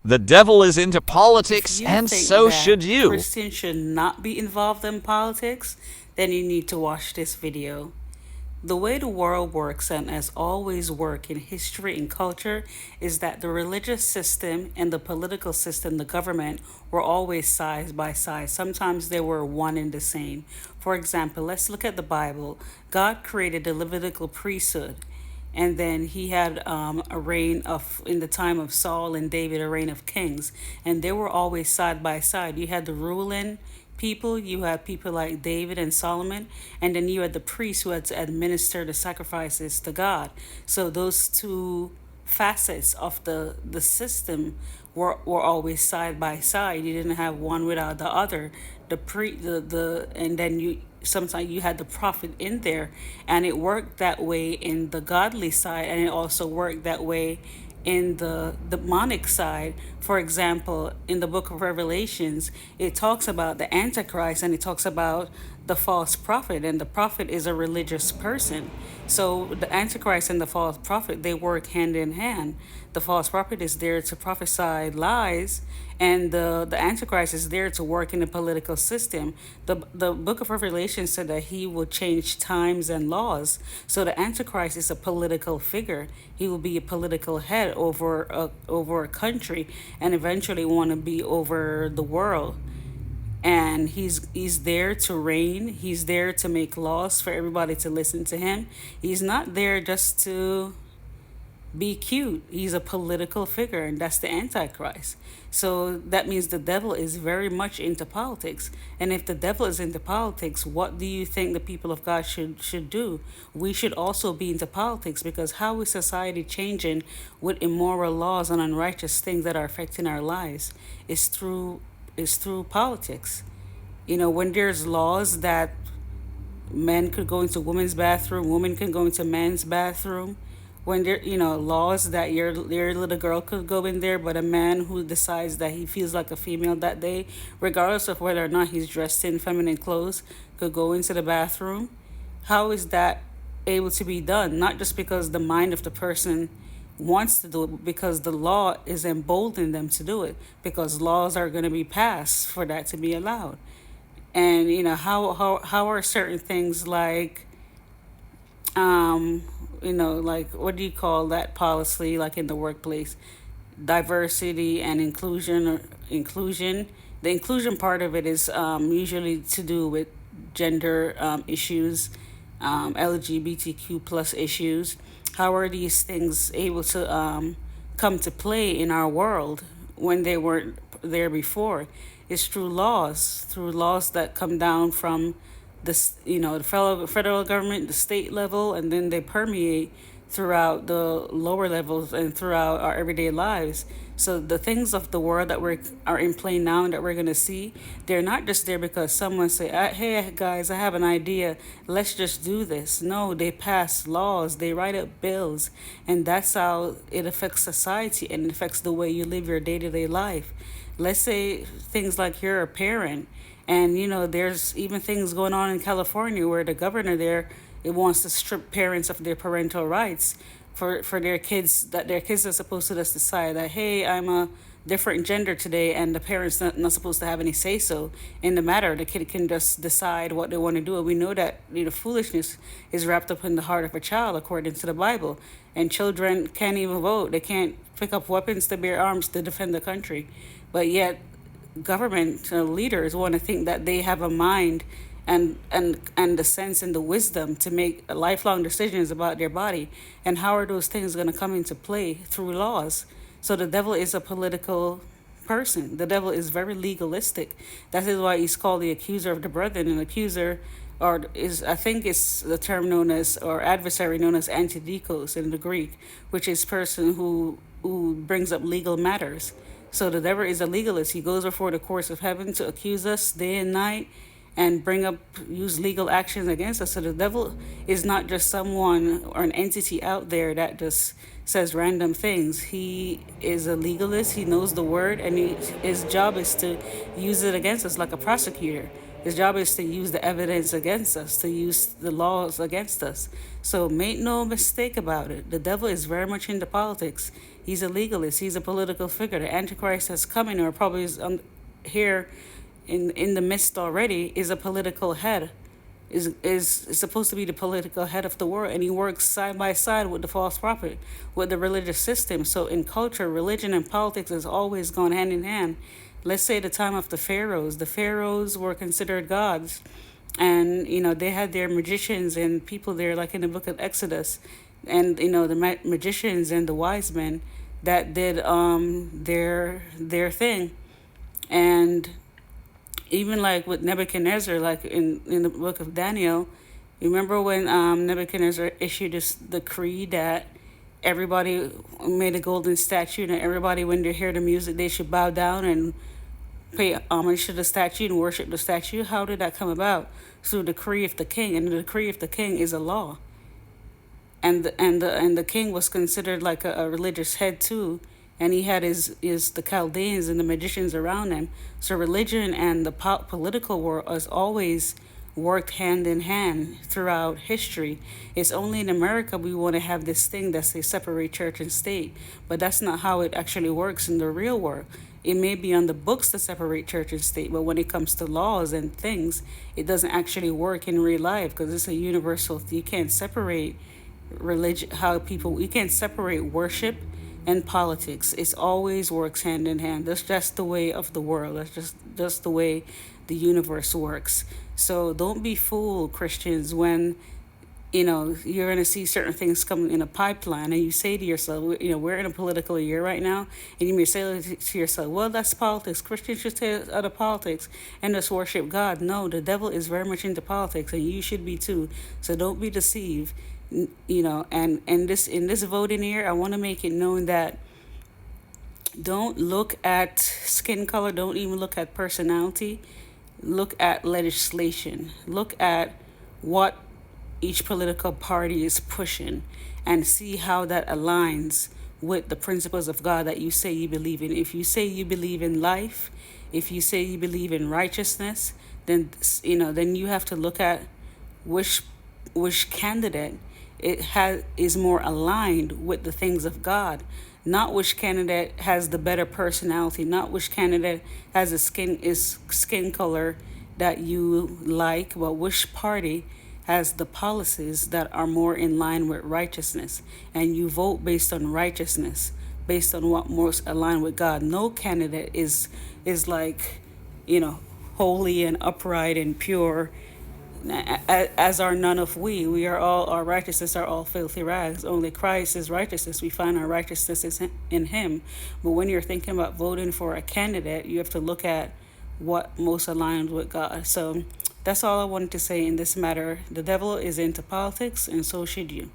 The devil is into If politics, you and think so that should you. Christians should not be involved in politics, then you need to watch this video. The way the world works, and has always worked in history and culture, is that the religious system and the political system, the government, were always side by side. Sometimes they were one and the same. For example, let's look at the Bible. God created the Levitical priesthood, and then he had a reign of, in the time of Saul and David, a reign of kings, and they were always side by side. You had the ruling people, you had people like David and Solomon, and then you had the priests who had to administer the sacrifices to God. So those two facets of the system were always side by side. You didn't have one without the other. The and then you sometimes you had the prophet in there, and it worked that way in the godly side, and it also worked that way in the demonic side. For example, in the book of Revelations, it talks about the Antichrist, and it talks about the false prophet, and the prophet is a religious person. So the Antichrist and the false prophet, they work hand in hand. The false prophet is there to prophesy lies, and the Antichrist is there to work in the political system. The book of Revelation said that he will change times and laws. So the Antichrist is a political figure. He will be a political head over a country, and eventually want to be over the world. And he's there to reign. He's there to make laws for everybody to listen to him. He's not there just to be cute. He's a political figure, and that's the Antichrist. So that means the devil is very much into politics. And if the devil is into politics, what do you think the people of God should do? We should also be into politics, because how is society changing with immoral laws and unrighteous things that are affecting our lives is through politics. When there's laws that men could go into women's bathroom, women can go into men's bathroom. When there, laws that your little girl could go in there, but a man who decides that he feels like a female that day, regardless of whether or not he's dressed in feminine clothes, could go into the bathroom. How is that able to be done? Not just because the mind of the person wants to do it, because the law is emboldening them to do it, because laws are going to be passed for that to be allowed. And how are certain things like like, what do you call that policy, like in the workplace, diversity and inclusion, or inclusion. The inclusion part of it is usually to do with gender issues, LGBTQ plus issues. How are these things able to come to play in our world when they weren't there before? It's through laws that come down from the federal government, the state level, and then they permeate throughout the lower levels and throughout our everyday lives. So the things of the world that are in play now and that we're gonna see, they're not just there because someone say, "Hey guys, I have an idea. Let's just do this." No, they pass laws, they write up bills, and that's how it affects society, and it affects the way you live your day-to-day life. Let's say things like you're a parent, and there's even things going on in California where the governor there, it wants to strip parents of their parental rights for their kids, that their kids are supposed to just decide that, hey, I'm a different gender today, and the parents not supposed to have any say so in the matter. The kid can just decide what they want to do. And we know that foolishness is wrapped up in the heart of a child according to the Bible. And children can't even vote. They can't pick up weapons to bear arms to defend the country. But yet government leaders want to think that they have a mind and the sense and the wisdom to make lifelong decisions about their body. And how are those things going to come into play? Through laws. So the devil is a political person. The devil is very legalistic. That is why he's called the accuser of the brethren. An accuser, or is, I think it's the term known as, or adversary known as antidikos in the Greek, which is person who brings up legal matters. So the devil is a legalist. He goes before the courts of heaven to accuse us day and night and use legal actions against us. So the devil is not just someone or an entity out there that just says random things. He is a legalist. He knows the word, and his job is to use it against us like a prosecutor. His job is to use the evidence against us, to use the laws against us. So make no mistake about it. The devil is very much into politics. He's a legalist. He's a political figure. The Antichrist that's coming, or probably is here in the midst already, is a political head. Is supposed to be the political head of the world, and he works side by side with the false prophet, with the religious system. So in culture, religion and politics has always gone hand in hand. Let's say the time of the pharaohs were considered gods, and they had their magicians and people there, like in the book of Exodus, and the magicians and the wise men that did their thing. And even like with Nebuchadnezzar, like in the book of Daniel, you remember when Nebuchadnezzar issued this decree that everybody made a golden statue, and everybody, when they hear the music, they should bow down and pay homage to the statue and worship the statue? How did that come about? Through the decree of the king, and the decree of the king is a law. And the king was considered like a religious head too, and he had his the Chaldeans and the magicians around him. So religion and the political world has always worked hand in hand throughout history. It's only in America we want to have this thing that they separate church and state, but that's not how it actually works in the real world. It may be on the books to separate church and state, but when it comes to laws and things, it doesn't actually work in real life, because it's a universal. You can't separate religion, you can't separate worship and politics. It always works hand in hand. That's just the way of the world. That's the way the universe works. So don't be fooled, Christians, when you're going to see certain things coming in a pipeline, and you say to yourself, we're in a political year right now, and you may say to yourself, well, that's politics. Christians should stay out of politics and just worship God. No, the devil is very much into politics, and you should be too. So don't be deceived. And in this voting year, I want to make it known that don't look at skin color, don't even look at personality, look at legislation, look at what each political party is pushing, and see how that aligns with the principles of God that you say you believe in. If you say you believe in life, if you say you believe in righteousness, then you have to look at which candidate is more aligned with the things of God, not which candidate has the better personality, not which candidate has a skin color that you like, but which party has the policies that are more in line with righteousness, and you vote based on righteousness, based on what most align with God. No candidate is like, holy and upright and pure, as are none of we. We are all, our righteousness are all filthy rags. Only Christ is righteousness. We find our righteousness is in him. But when you're thinking about voting for a candidate, you have to look at what most aligns with God. So that's all I wanted to say in this matter. The devil is into politics, and so should you.